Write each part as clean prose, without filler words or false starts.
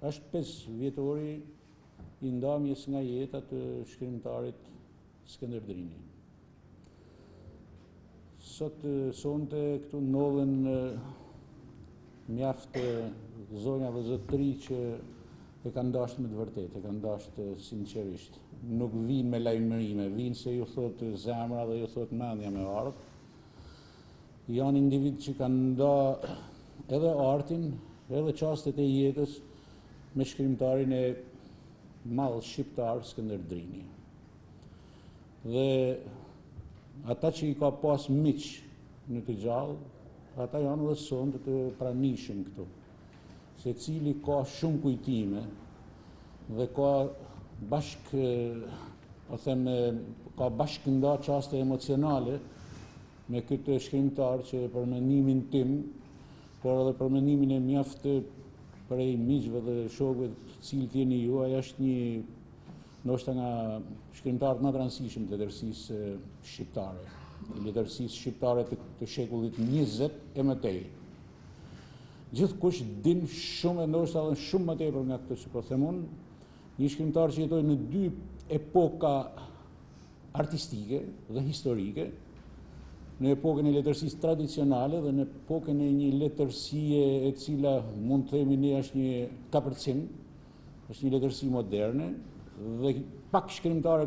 është 5 vjetori I ndamjes nga jeta të shkrimtarit Skënder Drini. Sonte këtu ndodhen mjaft zonja dhe zotëri që e kanë dashur me të vërtetë, e kanë dashur sinqerisht. Nuk vinë me lajmërime, vinë se ju thot zemra dhe ju thot mendja me ardh. Janë individ që kanë nda edhe artin, edhe çastet e jetës me shkrimtarin e madh shqiptar Skënder Drini. Dhe ata që I ka pas miq në të gjallë, ata janë dhe sonte të pranishëm këtu. Secili ka shumë kujtime dhe ka ka bashkënda çaste emocionale me këtë shkrimtar që për mendimin tim, por edhe për mendimin e mjaft prej miqve dhe shokëve të cilët jeni ju, ai është një ndoshta nga shkrimtarët më të rëndësishëm të letërsisë shqiptare, të letërsisë shqiptare të shekullit 20 e mëtej. Gjithkush din shumë e ndoshta edhe shumë më tepër nga këtë që po them unë, një shkrimtar që jetoi në 2 epoka artistike dhe historike, në epokën e letërsisë tradicionale dhe në epokën e një letërsie e cila mund të themi ne është një kapërcim, është një letërsi moderne, dhe pak shkrimtar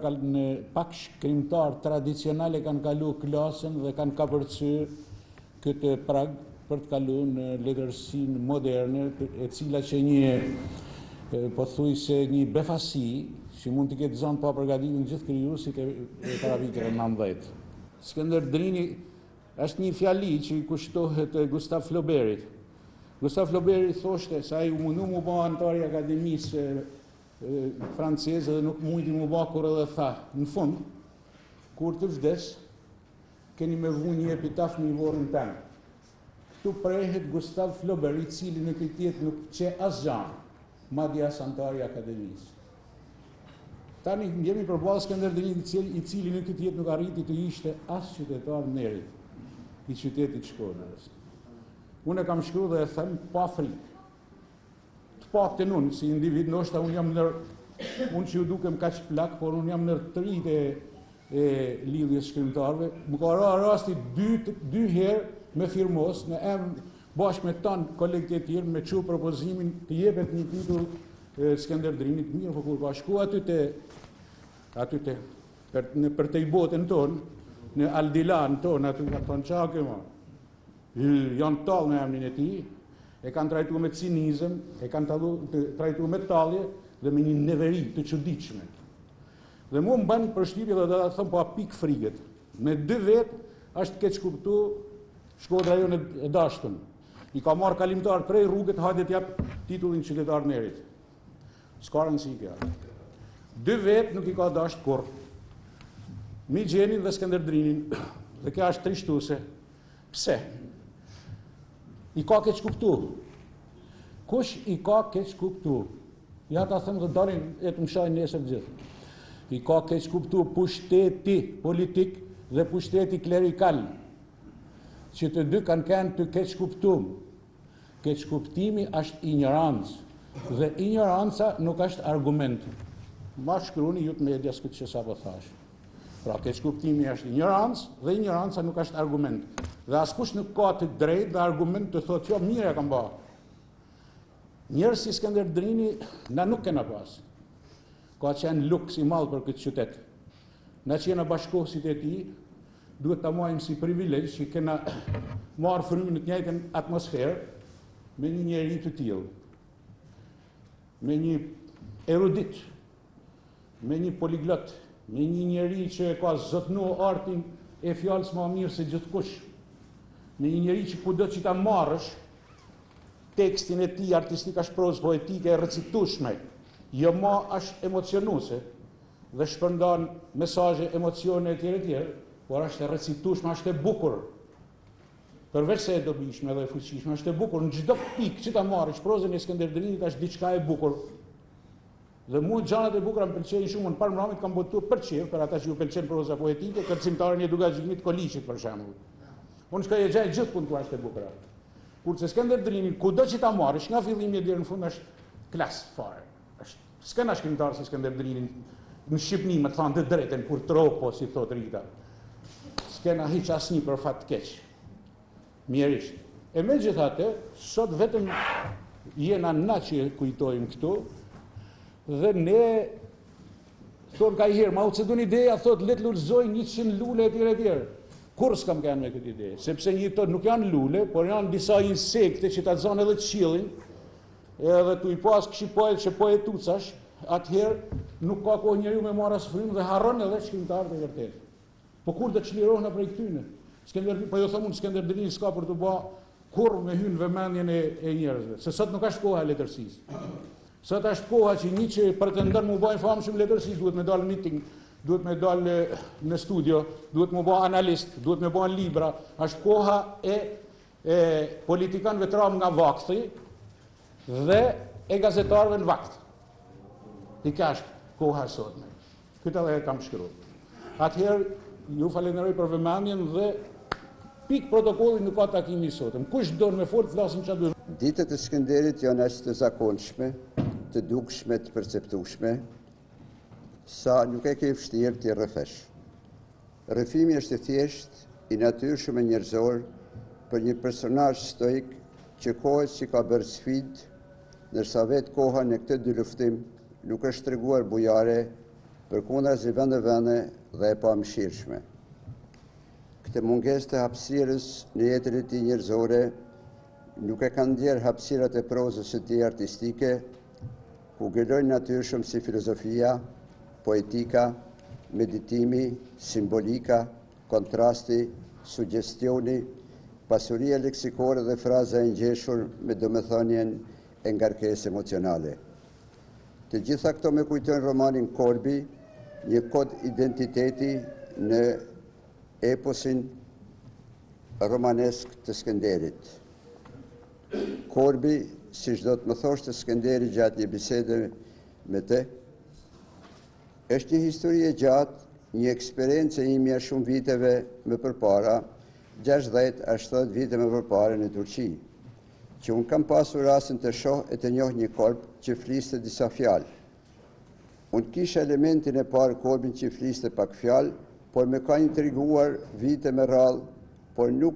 tradicionale kanë kalu klasën dhe kanë kapërcyer këtë prag për të kaluar në letërsinë moderne, e cila që një pothuajse një befasi që mund të ketë zonë pa përgatitur gjithë krijuesit e para viteve 19. Skënder Drini është një fjali që I kushtohet Gustav Flaubertit. Gustav Flaubert thoshte se ai mundu mu bë antar I Akademisë franceze dhe nuk mundi mu bë kur edhe tha, në fund, kur të vdes, keni me vu një epitaf në varrin tënd. Këtu prehet Gustav Flaubert, I cili në këtë jetë nuk qe asgjë, madje as antar I Akademisë. Tani jemi përballë Skënder Drinit I cili në këtë jetë nuk arriti të ishte as qytetar nderit I qytetit Shkodrës. Unë e kam shkruar dhe e them pa frikë. Të paktën unë si individ, ndoshta unë që ju dukem kaq plak, por unë jam ndër të rinjtë e lidhjes shkrimtarëve. Më ka rasti 2 herë me firmos në emër bashkë me tanë kolegët e tjerë me çu propozimin të jepet një titull Skënder Drinit, mirë, po kur ka shku aty për të I botën tonë, në Aldilan tonë, aty ka thonë çake ma. Janë tallë me emrin e tij, e kanë trajtuar me cinizëm, e kanë trajtuar me tallje dhe me një neveri të çuditshme. Dhe mua më bën përshtypje dhe do ta them po a pik frikët. Me 2 vet është keq kuptuar Shkodra jonë e dashtun. I ka marrë kalimtar prej rrugët, hajde t'jap titullin qytetar nderit. S'ka rëndësi kjo. 2 vet nuk I ka dashur kurrë. Migjenin dhe Skënder Drinin, dhe kjo është trishtuese. Pse? I ka keq kuptuar. Kush I ka keq kuptuar? Ja ta them dhe darin e të mshaj nesër gjithë. I ka keq kuptuar pushteti politik dhe pushteti klerikal, që të dy kanë kënë të keq kuptuar. Keq kuptimi është ignorancë, dhe ignoranca nuk është argument. Ma shkruani ju të medias këtë që sapo thash. Pra, keq kuptimi është ignorancë dhe ignoranca nuk është argument. Dhe askush nuk ka të drejtë dhe argument të thotë jo, mirë e kam bërë. Njerëz si Skënder Drini na nuk kena pas. Ka qenë luks I madh për këtë qytet. Na që jena bashkohësit e tij, duhet ta marrim si privilegj që kena marrë frymën në të njëjtën atmosferë me një njeri të tillë. Me një erudit, me një poliglot, me një njeri që ka zotnuar artin e fjalës më mirë se gjithkush, me një njeri që kudo që ta marrësh tekstin e tij artistik është prozë poetike e recitueshme, jo më është emocionuese dhe shpërndan mesazhe, emocione e tjera, por është e recitueshme, është e bukur. Përveç se e dobishme dhe e fuqishme, është e bukur, në çdo pikë që ta marrësh prozën e Skënder Drinit është diçka e bukur. Dhe mua gjanat e bukura më pëlqejnë shumë, në Parmramit kam botuar për çift, për ata që ju pëlqen proza poetike, kërcimtarin e Dugaxhinit Koliçit për shembull. Unë shkoj e gjaj gjithë punë ku është e bukur. Kurse Skënder Drini, kudo që ta marrësh nga fillimi deri në fund është klas fare. S'kena shkrimtar si Skënderbërin në Shqipni më thonë të drejtën kur tropo, si thot Rita. S'kena hiq asnjë për fat të keq. Mjerisht. E megjithatë, sot vetëm jena na që kujtojmë këtu dhe ne thonë ka i herë, ma u që du një ideja, thotë, letë lullëzoj 100 lule etj. Kur s'kam kanë me këtë ide, sepse një të nuk janë lule, por janë disa insekte që ta zonë edhe qilin, edhe tu i pas këshipohet që po e tucash, atëherë nuk ka kohë njeriu me marrë as frymë dhe harron edhe shkrimtarët e vërtet. Po kur të çlirohen për këtyne? Po jo them unë Skënderbërin s'ka për të bë kur me hyn vëmendjen e njerëzve, se sot nuk është koha e letërsisë. Sot është koha që një që pretendon mu bëjnë famshëm letërsi, duhet me dalë meeting, duhet me dalë në studio, duhet me bëjnë analist, duhet me bëjnë libra, është koha e politikanëve të ram nga vakti dhe e gazetarëve në vakt. I ka është koha sotme. Këtë edhe e kam shkruar. Atëherë, ju falenderoj për vëmendjen dhe pik protokolli nuk ka takimi sotëm. Kush do me fort flasim çfarë duhet. Ditët e Skënderit janë aq të zakonshme, të dukshme, të perceptueshme, sa nuk e ke vështirë t'i rrëfesh. Rrëfimi është i thjesht, i natyrshëm e njerëzor për një personazh stoik që kohës që ka bërë sfidë, ndërsa vetë koha në këtë dy luftim nuk është treguar bujare, përkundrazi vende dhe e pamëshirshme. Këtë mungesë të hapësirës në jetën e tij njerëzore nuk e kanë ndjerë hapësirat e prozës së tij artistike, ku gëllojnë natyrshëm si filozofia, poetika, meditimi, simbolika, kontrasti, suggestioni, pasuria leksikore dhe fraza e ngjeshur me domethënien e ngarkesë emocionale. Të gjitha këto me kujtojnë romanin Korbi, një kod identiteti në eposin romanesk të Skënderit. Korbi, si çdo të më thoshte Skënderi gjatë një bisede me te, është një histori e gjatë, një eksperiencë e imja shumë viteve më përpara, 60-70 vite më përpara në Turqi, që unë kam pasur rastin të shoh e të njoh një korb që fliste disa fjalë. Unë kisha elementin e parë korbin që fliste pak fjalë, por me ka intriguar vite me radhë, por nuk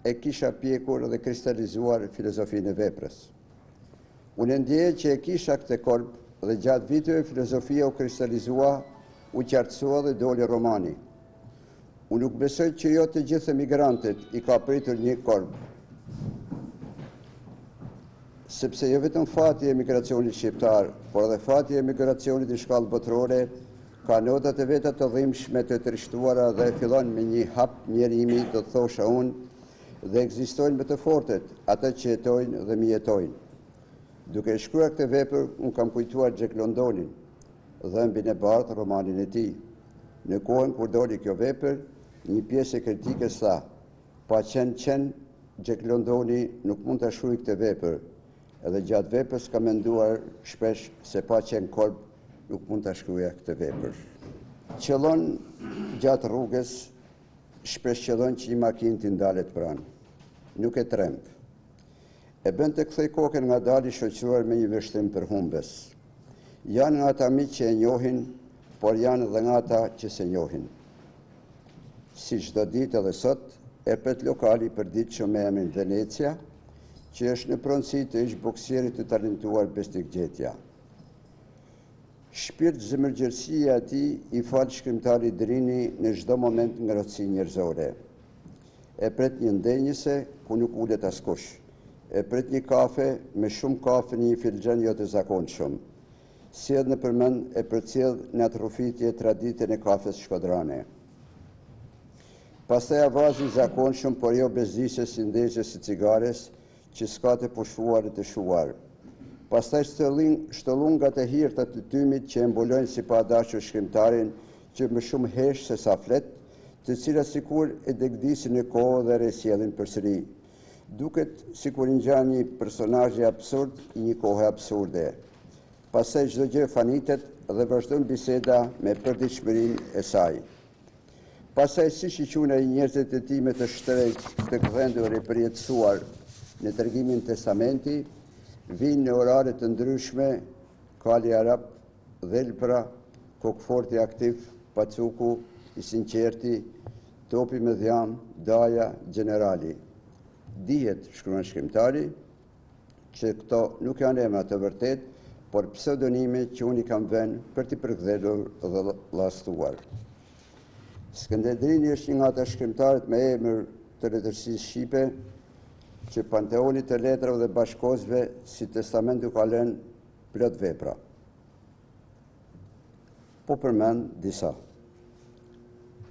e kisha pjekur dhe kristalizuar filozofinë e veprës. Unë ndjeje që e kisha këtë korb dhe gjatë viteve filozofia u kristalizua, u qartësua dhe doli romani. Unë nuk besoj që jo të gjithë emigrantët i ka pritur një korb, sepse jo vetëm fati e emigracionit shqiptar, por edhe fati e emigracionit në shkallë botërore, ka notat e veta të dhimbshme të trishtuara dhe fillon me një hap njerimi, do të thosha unë, dhe ekzistojnë më të fortet, ata që jetojnë dhe mi jetojnë. Duke shkruar këtë vepër, unë kam kujtuar Jack Londonin, Dhëmbin e bardhë, romanin e tij. Në kohën kur doli kjo vepër, një pjesë e kritikës tha, pa qenë Jack Londoni nuk mund të shkruaj këtë vepër, edhe gjatë veprës ka menduar shpesh se pa qenë korb nuk mund të shkruaja këtë vepër. Qëllon gjatë rrugës, shpesh qëllon që një makinë t'i ndalet pranë. Nuk e tremb. E bën të kthej kokën nga dali shoqëruar me një vështrim për humbes. Janë nga ata miq që e njohin, por janë edhe nga ata që se njohin. Si çdo ditë edhe sot, e pret lokali për ditë që me emrin Venecia, që është në pronësi të ish boksierit të talentuar besnikgjetja. Shpirt zemërgjërsia e tij i fal shkrimtari Drini në çdo moment ngrohtësi njerëzore. E pret një ndenjëse ku nuk ulet askush. E pret një kafe me shumë kafe në një filxhan jo të zakonshëm. Sjell në përmend e përcjell në atë rrufitje traditën e kafes shkodrane. Pastaj avazi zakonshëm, por jo bezdisës si ndezjes së cigares, që s'ka të pushfuar e të shuar. Pastaj shtollungat e hirta të tymit që e mbulojnë si pa dashur shkrimtarin, që më shumë hesh se sa flet, të cilat sikur e degdisin në kohë dhe resjellin përsëri. Duket sikur ngjan një personazh absurd i një kohe absurde. Pastaj çdo gjë fanitet dhe vazhdon biseda me përditshmërinë e saj. Pastaj siç i quajnë njerëzit e tij me të shtrenjtë të gdhendur e përjetësuar në tregimin Testamenti, vinë në orare të ndryshme, Kali Arab, Dhelpra, Kokforti Aktiv, Pacuku, I Sinqerti, Topi me Dhjam, Daja, Generali. Dihet, shkruan shkrimtari, që këto nuk janë emra të vërtet, por pseudonime që unë I kam vënë për t'i përkthyer dhe llastuar. Skënderbrini është një nga ata shkrimtarët me emër të letërsisë shqipe që panteoni të letrave dhe bashkozve si testamentu ka lënë plot vepra. Po përmend disa.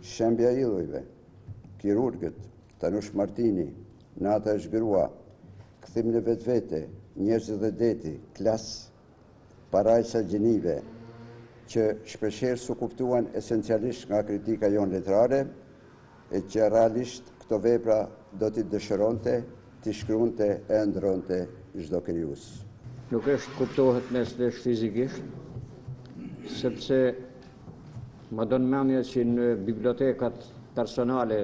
Shembja Illujve, Kirurgët, Tanush Martini, Nata është grua, Kthim në vetvete, Njerëzit dhe deti, Klas, Parajsa gjinive, që shpeshherë su kuptuan esencialisht nga kritika jonë letrare, e që realisht këto vepra do t'i dëshironte, t'i shkruante e ndronte çdo krijues. Nuk është kuptohet mesvesh fizikisht, sepse më do në mendje që në bibliotekat personale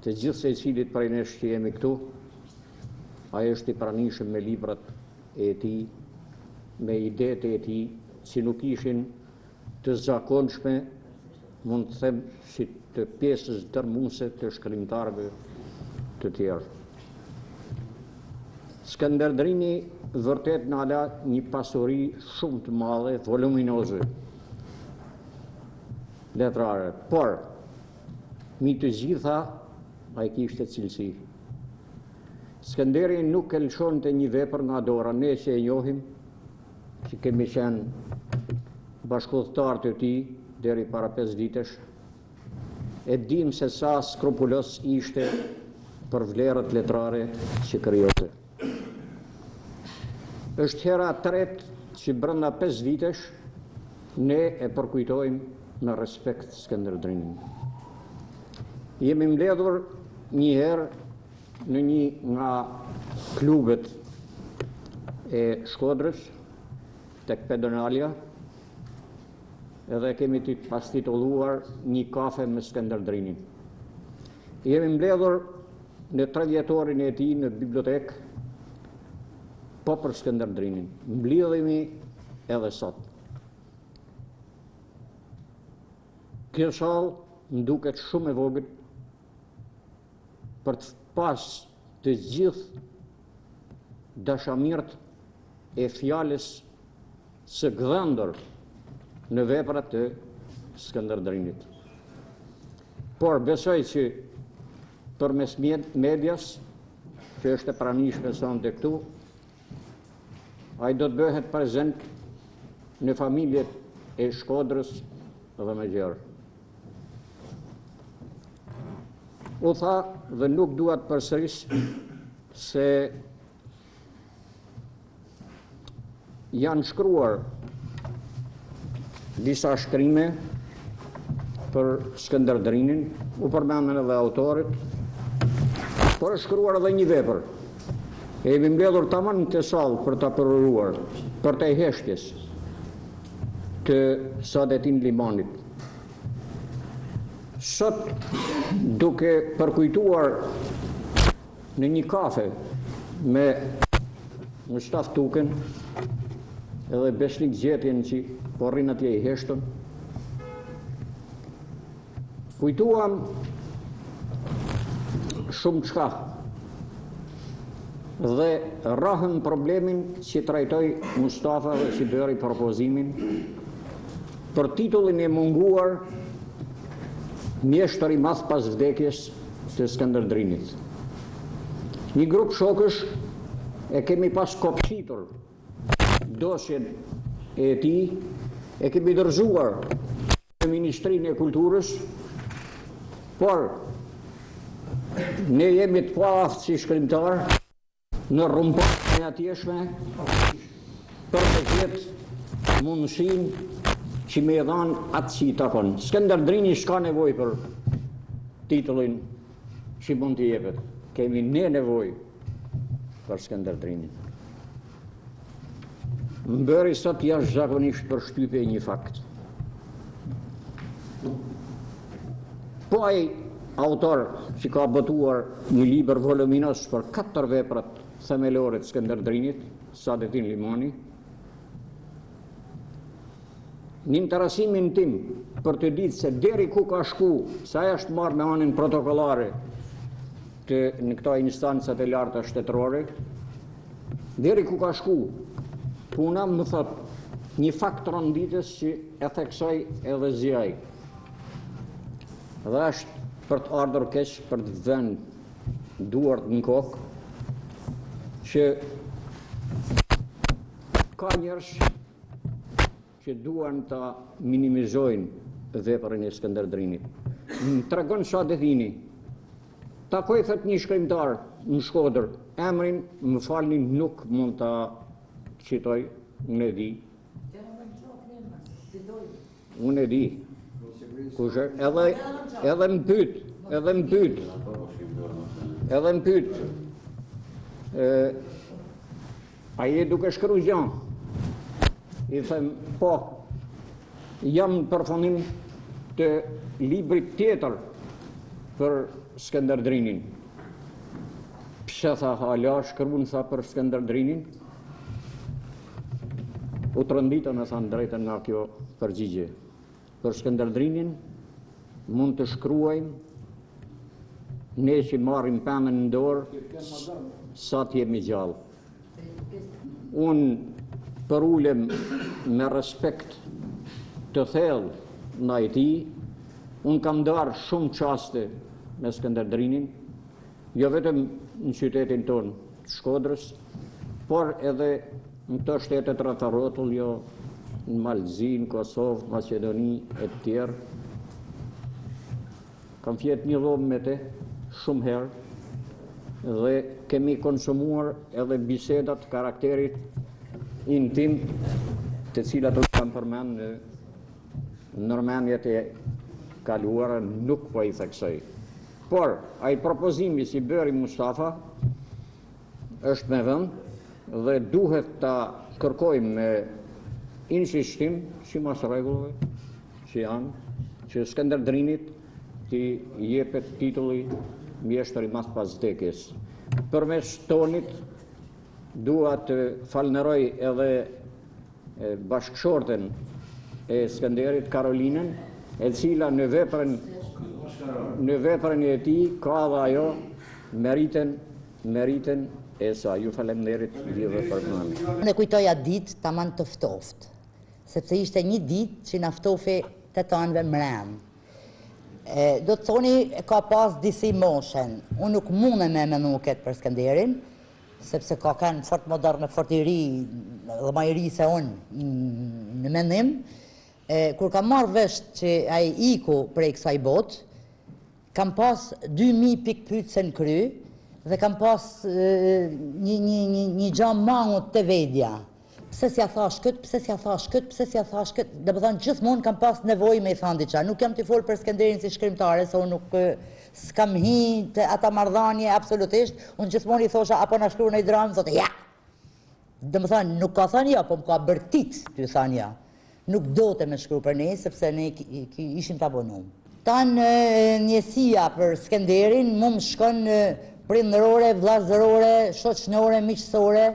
të gjithë se cilit prej nesh që jemi këtu, ai është I pranishëm me librat e tij, me idetë e tij, që nuk ishin të zakonshme, mund të them si të pjesës dërmuese të shkrimtarëve të tjerë. Skënderbrini vërtet na la një pasuri shumë të madhe, voluminoze, letrare, por mi të gjitha ai kishte cilësi. Skënderi nuk e lëshonte një vepër nga dora, ne që e njohim, që kemi qenë bashkëudhëtar të tij deri para 5 vitesh, e dim se sa skrupulos ishte për vlerat letrare që krijonte. Është hera e tretë që brenda 5 vitesh ne e përkujtojmë në respekt Skënderbrinin. Jemi mbledhur një herë në një nga klubet e Shkodrës, tek Pedonalia, edhe kemi pas titulluar një kafe me Skënderbrinin. Jemi mbledhur në 30-orin e tij në bibliotek, po për Skënderbrinin. Mblidhemi edhe sot. Kjo sallë më duket shumë e vogël për të pas të gjithë dashamirët e fjalës së gdhëndër në veprat të Skënderbrinit. Por besoj që përmes medias, që është e pranishme sonte këtu, ai do të bëhet prezent në familjet e Shkodrës dhe më gjerë. U tha dhe nuk dua të përsëris se janë shkruar disa shkrime për Skënderbrinin, u përmendën edhe autorit, por është shkruar edhe një vepër. E jemi mbledhur tamam në sallë për ta përuruar, për të heshtjes të Sadetin Limanit. Sot, duke përkujtuar në një kafe me Mustaf Tuken edhe Besnik Gjetjen që porrin atje I heshtën, kujtuam shumë çka dhe rrahëm problemin që trajtoi Mustafa dhe që bëri propozimin për titullin e munguar mjeshtër I madh pas vdekjes të Skënderbrinit. Një grup shokësh e kemi pas kopqitur dosjen e tij, e kemi dorëzuar në Ministrinë e Kulturës, por ne jemi të paaftë si shkrimtar në rrumbullin e atjeshme për të gjetë mundësinë që me dhanë atë që I takon. Skënderbrini s'ka nevojë për titullin që mund t'i jepet. Kemi ne nevojë për Skënderbrinin. Më bëri sot jashtëzakonisht përshtypje një fakt. Po ai autor që ka botuar një libër voluminos për 4 veprat themelore të Skënderbërinit, Saadettin Limani. Në interesimin tim për të ditë se deri ku ka shku, sa është marrë me anën protokollare në këto instancat e larta shtetërore, deri ku ka shku, puna më thot një fakt rënditës që e theksoj edhe zjaj. Dhe është për të ardhur keq, për të vënë duart në kokë, që ka njerëz që duan ta minimizojnë veprën e Skënderbërinit. Më tregon Saadetini, takoj thot një shkrimtar në Shkodër, emrin më falni nuk mund ta citoj, unë e di. Unë e di. Kush edhe më pyet. A je duke shkruar gjë? I them, po, jam në përfundim të librit tjetër për Skënderbërin. Pse tha hala shkruan tha për Skënderbërin? U trondita me thanë drejtën nga kjo përgjigje. Për Skënderbërin mund të shkruajmë ne që marrim pemën në dorë sa të jemi gjallë. Unë përulem me respekt të thellë ndaj tij. Unë kam darë shumë qaste me Skënderbërin, jo vetëm në qytetin tonë të Shkodrës, por edhe në këto shtetet rreth rrotull, jo në Malzi, në Kosovë, Maqedoni e të tjerë. Kam fjetë një dhomë me te shumë herë dhe kemi konsumuar edhe bisedat karakterit intim të cilat unë kam përmend në ndërmendjet e kaluara, nuk po i theksoj. Por, ai propozimi si bëri Mustafa është me vend dhe duhet ta kërkojmë me insistim, sipas rregullave që janë, që Skënderbërinit t'i jepet titulli mjeshtër i madh pas vdekjes. Përmes tonit dua të falënderoj edhe bashkëshorten e Skënderit, Karolinën, e cila në veprën e tij ka dhe ajo meritën e saj. Ju falemnderit lidhur për mëngjes. Ne kujtoja ditë tamam të ftoftë, sepse ishte një ditë që na ftofi tetanëve mrem. Do të thoni ka pas disi moshen. Unë nuk mundem me menu këtë për Skënderin, sepse ka kanë fort moderne, fort i ri dhe më i ri se unë në mendim. Kur kam marrë vesh që ai iku prej kësaj botë, kam pas 2000 pikë pyetje në kry dhe kam pas një gjam mangut të vedja. Pse s'ja thash këtë, pse s'ja thash këtë, pse s'ja thash këtë. Dhe më thënë, gjithmonë kam pas nevojë me i thënë diqa. Nuk jam t'i folë për Skënderin si shkrimtare, se unë nuk s'kam hi të ata marrëdhënie absolutisht. Unë gjithmonë i thosha, apo na shkruan një dramë, thotë ja. Dhe më thënë, nuk ka thënë ja, po më ka bërtit t'ju thënë ja. Nuk do të me shkru për ne, sepse ne ishim të abonum. Tanë njësia për Skënderin, mu më shkon prindërore, vllazërore, shoqënore, miqësore.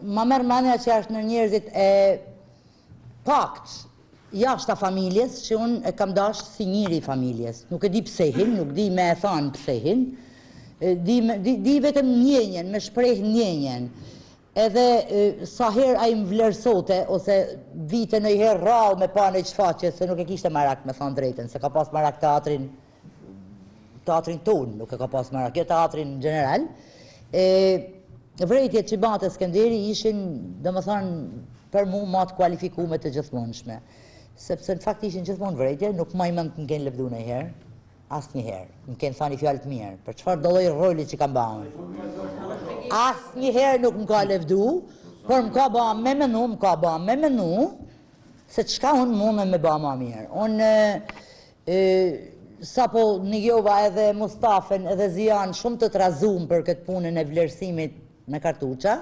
Ma merr mendja që është në njerëzit e pakt jashtë familjes, që unë e kam dashur si njëri i familjes. Nuk e di pse hin, nuk di me e thanë pse hin. Di vetëm njenjen, me shpreh njenjen. Edhe sa herë ai më vlerësote, ose vite në herë rrallë me pa në qfaqe, se nuk e kishte marak me thonë drejten, se ka pas marak teatrin tonë, nuk e ka pas marak, jo teatrin në general. Vrejtjet që bante Skënderi ishin, dhe më thonë, për mu ma të kualifikume të gjithmonshme. Sepse në fakt ishin gjithmonë vrejtje, nuk ma i mend të më kenë lëvdu në herë, asë një herë, më kenë thani fjallë të mirë, për qëfar dolloj roli që kam banë. Asë një herë nuk më ka lëvdu, por më ka banë me menu, se qka unë mune me banë ma mirë. Unë, sa po njova edhe Mustafen edhe Zian shumë të trazum për këtë punën e vlerësimit me kartuqa.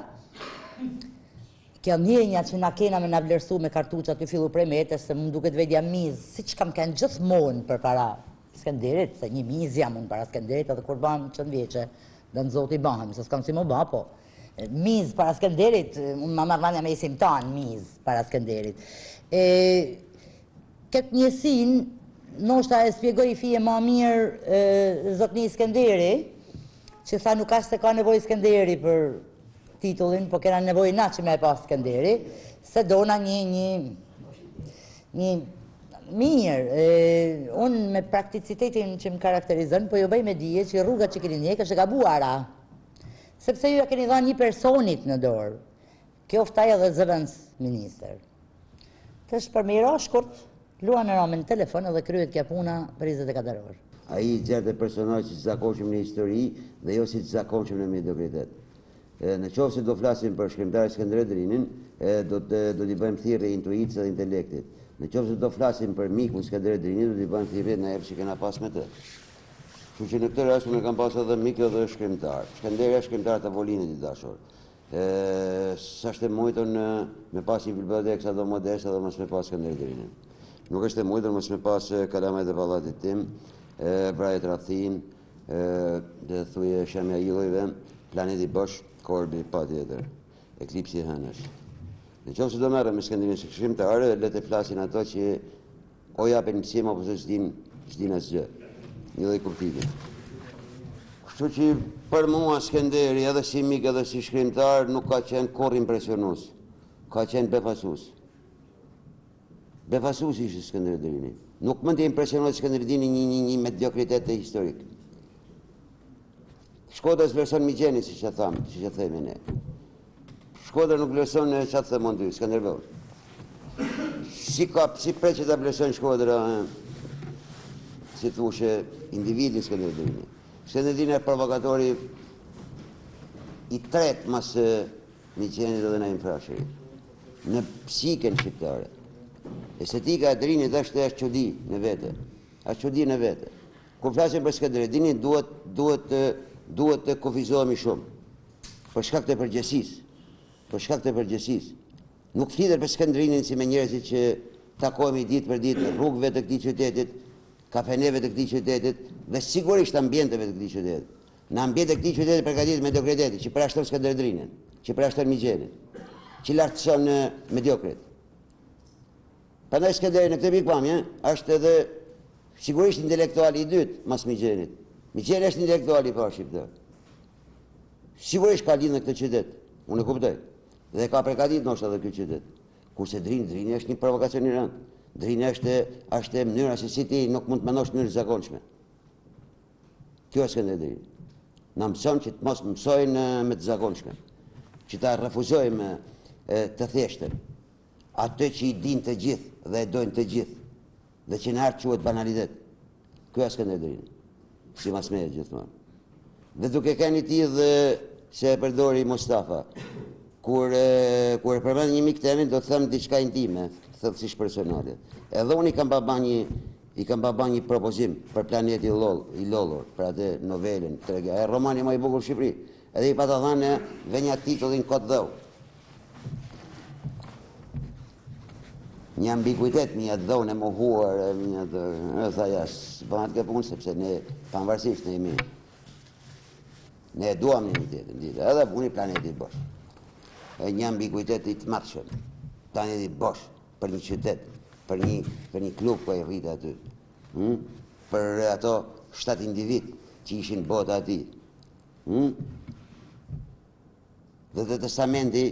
Kjo njenja që na kena me na vlerësu me kartuqa të fillu prej metës, se më duket vedja mizë, si që kam kënë gjithmonë për para Skenderit, se një miz jam unë para Skenderit, edhe kur ban 100 vjeqe, dhe në zoti bahem, se s'kam si më ba, po. Miz para Skenderit, unë ma marranja me isim tanë, miz para Skenderit. Këtë njësin, noshta e spjegoj i fije ma mirë zotni Skenderi, që tha nuk ashtë se ka nevoj Skenderi për titullin, po kena nevoj na që me e pas Skenderi, se dona një mirë. Unë me prakticitetin që më karakterizën, po jo bëj me dije që rruga që keni njekë është e gabuara. Sepse ju ja keni dha një personit në dorë. Kjo ftaj edhe zëvendës minister. Të shpërmira shkurt, luan e ramen në telefon edhe kryet kja puna për 24 orë. A i gjerë personaj që të zakonqëm në histori dhe jo si të zakonqëm në mediokritet. Në qovë se do flasim për shkrimtarë Skënderaj Drinin, do t'i bëjmë thirrje intuicës dhe intelektit. Në qovë se do flasim për mikun Skënderaj Drinin, do t'i bëjmë thirrje në erë që kena pas me të. Kështu që në këtë rast unë kam pas edhe mikë dhe shkrimtar. Skënderaj është shkrimtar të Avolinit i dashur. Sa është e mujtën me pas një bibliotek sa do modest edhe mos me pas Skënderaj Drinin. Nuk është e mujtën mos me pas Kalamet e pallatit tim, Brajet Rathin, dhe thuje Shemja Ilojve, Planeti Bosh, Korbi, pa tjetër, Eklipsi e Hënës. Në qofë se do merrem me Skënderin si shkrimtar, le të flasin ato që o japin mësim apo se s'din asgjë. Një lloj kuptimi. Kështu që për mua Skënderi edhe si mik edhe si shkrimtar nuk ka qenë kurrë impresionues. Ka qenë befasues. Befasues ishte Skënderaj Drini. Nuk mund të impresionohet Skënderaj Drini një mediokritet historik. Shkodra s'vlerëson Migjenin, si që thamë, si që themi ne. Shkodra nuk vlerëson që të thëmë dy, Skënderbeu. Si pre që të vlerëson Shkodra, si thushe, individin Skënderaj Drini. Skënderaj Drini e provokatori i tret mas Migjenit edhe Naim Frashërit. Në psiken shqiptare. Estetika e Drinit është çudi në vete. Është çudi në vete. Kur flasim për Skënderaj Drinin, duhet të kufizohemi shumë. Për shkak të përgjegjësisë. Për shkak të përgjegjësisë. Nuk flitet për Skënderinin si me njerëzit që takohemi ditë për ditë në rrugëve të këtij qytetit, kafeneve të këtij qytetit dhe sigurisht ambienteve të këtij qytetit. Në ambientet e këtij qyteti përgatitet mediokriteti, që përjashton Skënderaj Drinin, që përjashton Migjenin, që lartëson mediokrit. Prandaj Skënderaj në këtë pikpamje është edhe sigurisht intelektuali i dytë mas Migjenit. Migjeni është intelektuali i parë shqiptar. Sigurisht ka lidhje në këtë qytet, unë e kuptoj. Dhe ka përgatitur ndoshta edhe ky qytet. Kurse Drini është një provokacion i rëndë. Drini është mënyra se si ti nuk mund të mendosh në mënyrë të zakonshme. Kjo është Skënderaj Drini. Na mëson që të mos mësojnë me të zakonshme. Që ta refuzojmë të thjeshtën. Atë që i din të gjithë dhe e dojnë të gjithë. Dhe që në hartë quhet banalitet. Kjo është Skënderaj Drini. Si mas meje gjithmonë. Dhe duke keni ti dhe se e përdori Mustafa, kur e përmend një mik temin, do të them diçka intime, thellësisht personale. Edhe unë i kam ba një propozim për Planeti i Lollor, për atë novelën, e romani më i bukur në Shqipëri. Edhe i pata thënë venja titullin Kot Dheu. Një ambiguitet, një dhënë e mohuar, e tha jasë, bëhat ke punë, sepse ne pavarësisht ne jemi. Ne e duam një tjetrin, edhe puni Planeti Bosh. Një ambiguitet i të matshëm. Planeti Bosh për një qytet, për një klub që i rrit aty. Për ato 7 individ që ishin bota aty. Dhe të testamenti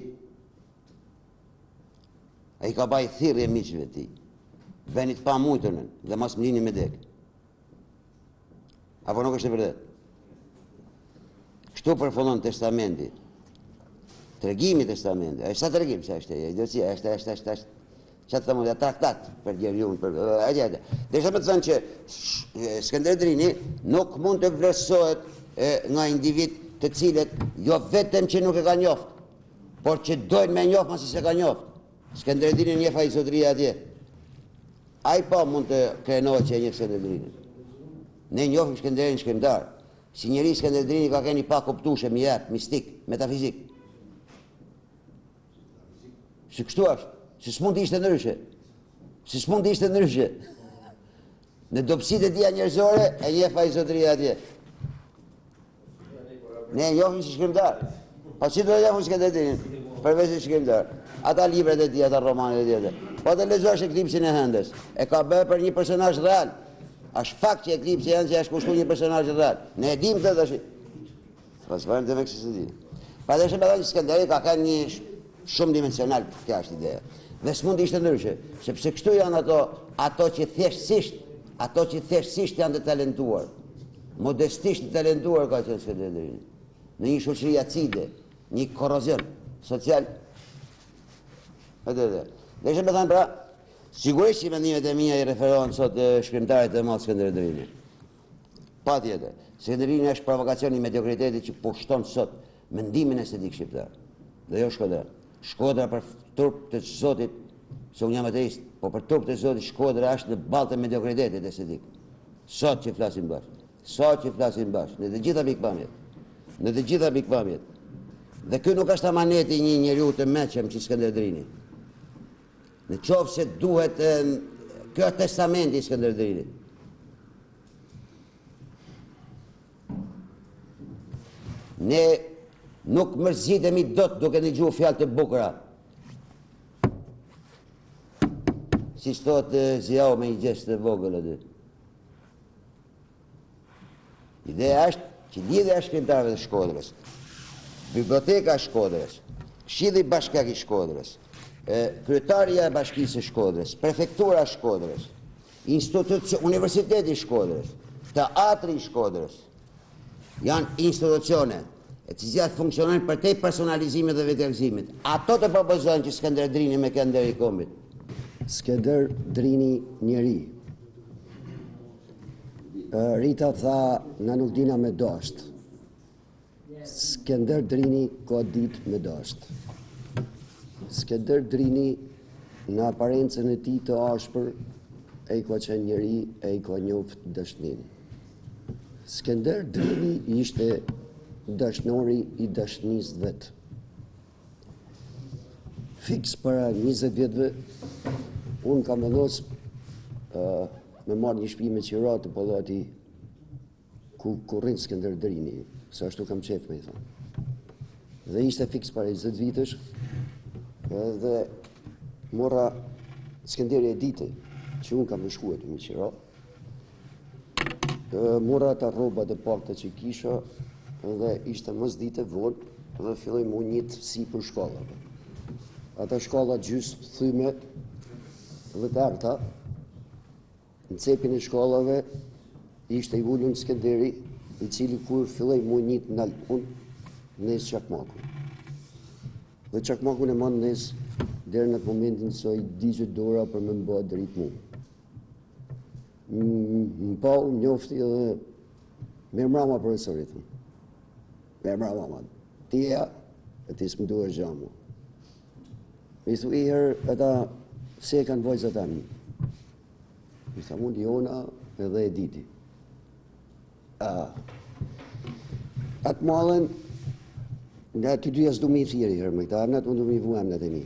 ai ka baj thirrje miqve ti. Veni të pamujtën dhe mos më lini me dek. Apo nuk është e vërtetë? Kështu përfundon testamenti. Tregimi i testamentit. Ai sa tregim sa është ai? Idiocia, është çfarë thonë ja traktat për djeriun për ajë. Desha më të thënë që Skënderaj Drini nuk mund të vlerësohet nga individ të cilët jo vetëm që nuk e ka njoft, por që dojnë me njoft mos se ka njoft. Skënderaj Drini njeh ai zotëria atje. Ai po mund të krenohet që e njeh Skënderaj Drinin. Ne njohim Skënderin shkrimtar. Si njeri Skënderaj Drini ka qenë i pa kuptueshëm, i errët, mistik, metafizik. Si kështu është, si s'mund të ishte ndryshe. Si s'mund të ishte ndryshe. Në dobësitë e tia njerëzore, e njeh ai zotëria atje. Ne njohim si shkrimtar. Po si do të jam Skënderin? Përveç se shkrimtar. Ata librat e tij, ata romanet e tij. Po të lexosh Eklipsin e Hëndës. E ka bërë për një personazh real. Është fakt që Eklipsi e Hëndës është kushtuar një personazh real. Ne e dim këtë tash. Pas vjen të vëksë se di. Pa dhe shëmë edhe Skënderi ka kanë një shumë dimensional, kjo është ideja. Dhe s'mund ishte ndryshe, sepse kështu janë ato që thjeshtësisht janë të talentuar. Modestisht të talentuar ka qenë Skënderin. Në një shoqëri acide, një korrozion social. Dhe shëmë thënë pra, sigurisht që mendimet e mia I referohen sot shkrimtarit e madh Skënderin. Pa tjetër, Skënderin është provokacioni I mediokritetit që pushton sot mendimin estetik shqiptar. Dhe jo Shkodra. Shkodra për turp të Zotit, se unë jam ateist, po për turp të Zotit Shkodra është në ballë të mediokritetit estetik. Sot që flasim bashkë, në të gjitha pikpamjet. Dhe ky nuk është amaneti një njeriu të mëshëm që Skënderini. Në qoftë se duhet kjo është testamenti I Skënderit. Ne nuk mërzitemi dot duke dëgjuar fjalë të bukura. Si thot Ziau me një gjest të vogël aty. Ideja është që lidhja e shkrimtarëve të Shkodrës, biblioteka e Shkodrës, Këshilli Bashkiak I Shkodrës, kryetaria e Bashkisë së Shkodrës, prefektura e Shkodrës, Universiteti I Shkodrës, teatri I Shkodrës, janë institucione e të cilat funksionojnë për te personalizimit dhe vetëgëzimit. Ato të propozojnë që Skënder Drini me kënder I kombit. Skënder Drini njeri. Rita tha na nuk dina me dasht. Skënder Drini ka dit me dasht. Skënder Drini në aparencën e tij të ashpër e I ka qenë njeri e I ka njoft dashnin. Skënder Drini ishte dashnori I dashnisë vetë. Fiks para 20 vjetëve, unë kam vendosur me marrë një shtëpi me qira të pallati ku rrin Skënder Drini, se ashtu kam qef me I thonë. Dhe ishte fiks para 20 vitesh, dhe mora Skënderi e dite që unë kam shkuar të me qira, mora ata rrobat e pakta që kisha, dhe ishte mos dite vonë dhe filloj më njët si për shkollave. Ata shkolla gjysë thyme dhe të arta, në cepin e shkollave ishte I ullun Skënderi, I cili kur filloj më njët në alpun, nes Çakmakun. Dhe Çakmakun e manë nes deri në atë momentin se I digje dora për me mba drit mu. Më pau njofti dhe mirë mrama profesorit. Mirë mrama man. Tia e ti s'më duhe gjamu. Mi thu I herë ata se e kanë vojzat anë. Mi tha mund jona edhe e diti. Atë malen, nga ty dyja s'du mi thirë I herë me këta amnat, unë du mi vu amnat e mi.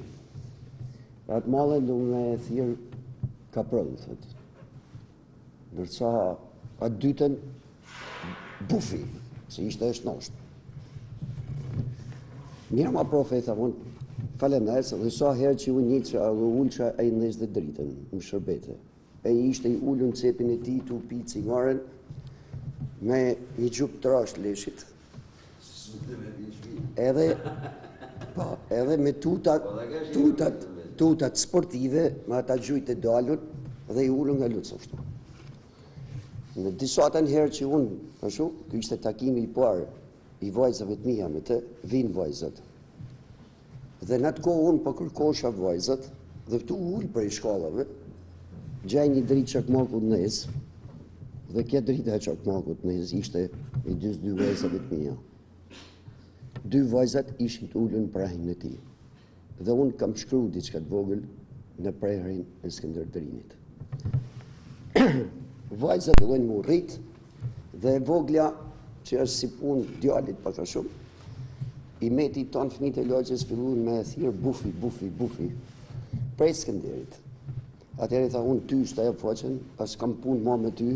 Atë malen du me thirë ka prëllë, thëtë. Nërsa atë dytën bufi, se ishte e shnoshtë. Mirë ma profe, thamon, faleminderit, dhe sa herë që unë njëtë që dhe ullqa e I nëzë dhe dritën, më shërbete. E ishte I ullun cepin e ti të pi cigaren me një gjup të rasht leshit. Edhe me tutat sportive, me ata gjujt e dalun, dhe I ullun nga lutës ashtu. Në disatën herë që unë, ashtu, kë ishte takimi I parë, I vajzave të mija me të, vinë vajzat. Dhe në atë kohë unë përkërkosha vajzat, dhe këtu ullë për I shkallave, gjaj një dritë Çakmakut nëzë, dhe kja drita e Çakmakut nëzë ishte I dy vajzave të mija. 2 vajzat ishin të ullën prahin e ti. Dhe unë kam shkru diçka të vogël në prehrin e Skënder Drinit. Vajzat fillojnë më rrit, dhe voglja, që është si punë djallit paka shumë, I meti tonë fëmijët e lagjes filluan me thirr bufi, prej Skënderit. Atëherë tha unë ty shta e foqen, as kam punë ma me ty,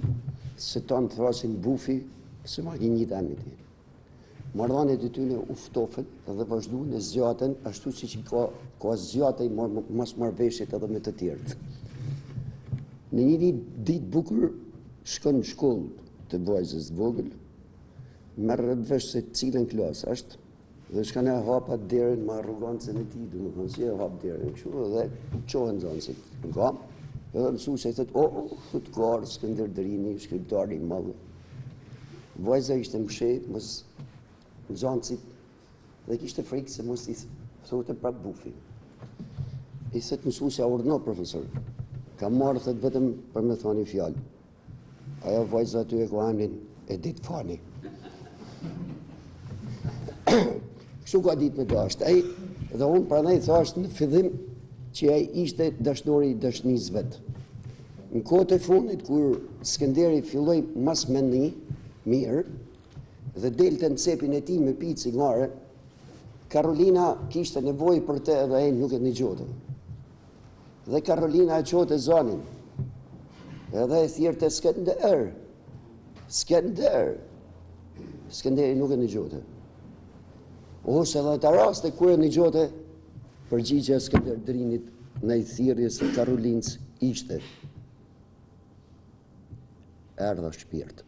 se ta në thrasin bufi, se ma ki një tani ti. Marrëdhëniet e tyne u ftofën dhe vazhdu në zgjatën, ashtu si që ka zgjatej mas marrëveshjet edhe me të tjerët. Në një ditë bukur, shkon në shkollë të vajzës vogël, merë vesh se cilën klasë është, dhe shkan e hapat derën me arrogancën e tij, domethënë si e hap derën kështu dhe çohen nxënësit. Nga, edhe mësuesi thotë, thot Kar Skënder Drini, shkrimtari i madh. Vajza ishte msheh, mos nxënësit dhe kishte frikë se mos i thotë prap bufi. I thotë mësuesja urdhno profesor. Ka marrë thot vetëm për me thoni fjalë. Ajo vajza aty e ka emrin Edith Fani. Kështu ka ditë me dashtë. Dhe unë prandaj thash në fillim që ai ishte dashnori i dashnisë vet. Në kohët e fundit kur Skënderi filloi mas mendni mirë dhe delte në cepin e tij me pi cigare, Karolina kishte nevojë për të edhe ai nuk e dëgjonte. Dhe Karolina e qote zonin. Edhe e thirrte Skënder. Skënder. Skënderi nuk e dëgjonte. Ose edhe të raste kur e dëgjonte, përgjigjja e Skënder Drinit ndaj thirrjes së Karolinës ishte erdha shpirt.